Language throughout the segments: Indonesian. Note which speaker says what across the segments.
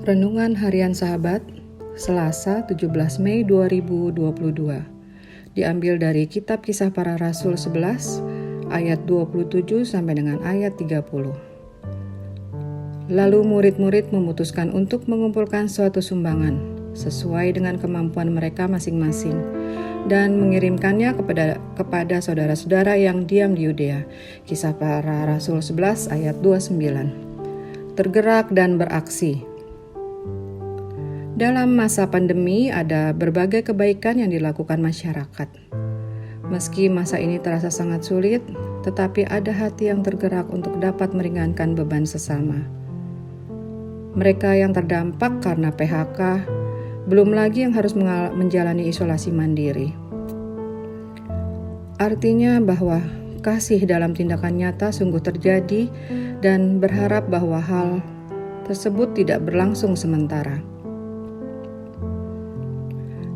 Speaker 1: Renungan Harian Sahabat, Selasa 17 Mei 2022. Diambil dari Kitab Kisah Para Rasul 11, ayat 27 sampai dengan ayat 30. Lalu murid-murid memutuskan untuk mengumpulkan suatu sumbangan sesuai dengan kemampuan mereka masing-masing dan mengirimkannya kepada saudara-saudara yang diam di Yudea. Kisah Para Rasul 11 ayat 29. Tergerak dan beraksi. Dalam masa pandemi ada berbagai kebaikan yang dilakukan masyarakat. Meski masa ini terasa sangat sulit, tetapi ada hati yang tergerak untuk dapat meringankan beban sesama. Mereka yang terdampak karena PHK, belum lagi yang harus menjalani isolasi mandiri. Artinya bahwa kasih dalam tindakan nyata sungguh terjadi dan berharap bahwa hal tersebut tidak berlangsung sementara.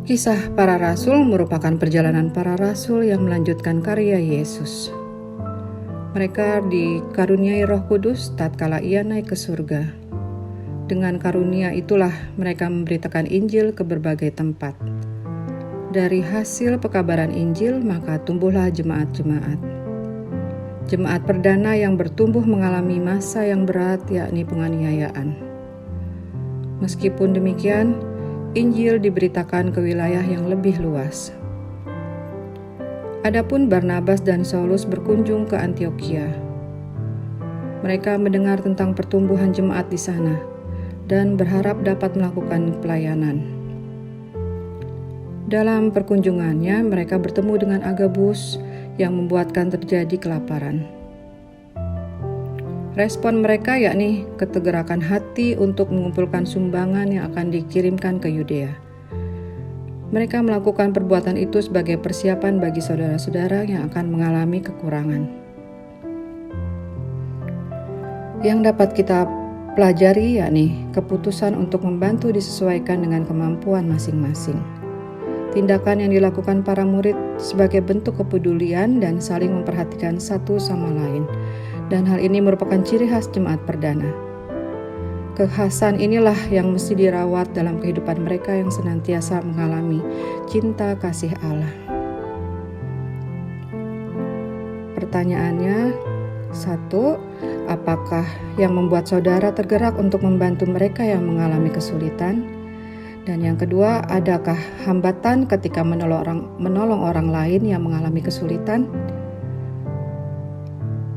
Speaker 1: Kisah Para Rasul merupakan perjalanan para rasul yang melanjutkan karya Yesus. Mereka dikaruniai Roh Kudus tatkala ia naik ke surga. Dengan karunia itulah mereka memberitakan Injil ke berbagai tempat. Dari hasil pekabaran Injil maka tumbuhlah jemaat-jemaat. Jemaat perdana yang bertumbuh mengalami masa yang berat, yakni penganiayaan. Meskipun demikian, Injil diberitakan ke wilayah yang lebih luas. Adapun Barnabas dan Saulus berkunjung ke Antiokhia. Mereka mendengar tentang pertumbuhan jemaat di sana dan berharap dapat melakukan pelayanan. Dalam perkunjungannya, mereka bertemu dengan Agabus yang membuatkan terjadi kelaparan. Respon mereka yakni ketegerakan hati untuk mengumpulkan sumbangan yang akan dikirimkan ke Yudea. Mereka melakukan perbuatan itu sebagai persiapan bagi saudara-saudara yang akan mengalami kekurangan. Yang dapat kita pelajari yakni keputusan untuk membantu disesuaikan dengan kemampuan masing-masing. Tindakan yang dilakukan para murid sebagai bentuk kepedulian dan saling memperhatikan satu sama lain. Dan hal ini merupakan ciri khas jemaat perdana. Kekhasan inilah yang mesti dirawat dalam kehidupan mereka yang senantiasa mengalami cinta kasih Allah. Pertanyaannya, 1. Apakah yang membuat saudara tergerak untuk membantu mereka yang mengalami kesulitan? Dan yang kedua, adakah hambatan ketika menolong orang lain yang mengalami kesulitan?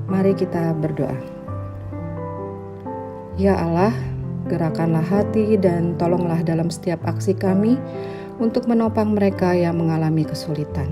Speaker 1: Mari kita berdoa. Ya Allah, gerakanlah hati dan tolonglah dalam setiap aksi kami untuk menopang mereka yang mengalami kesulitan.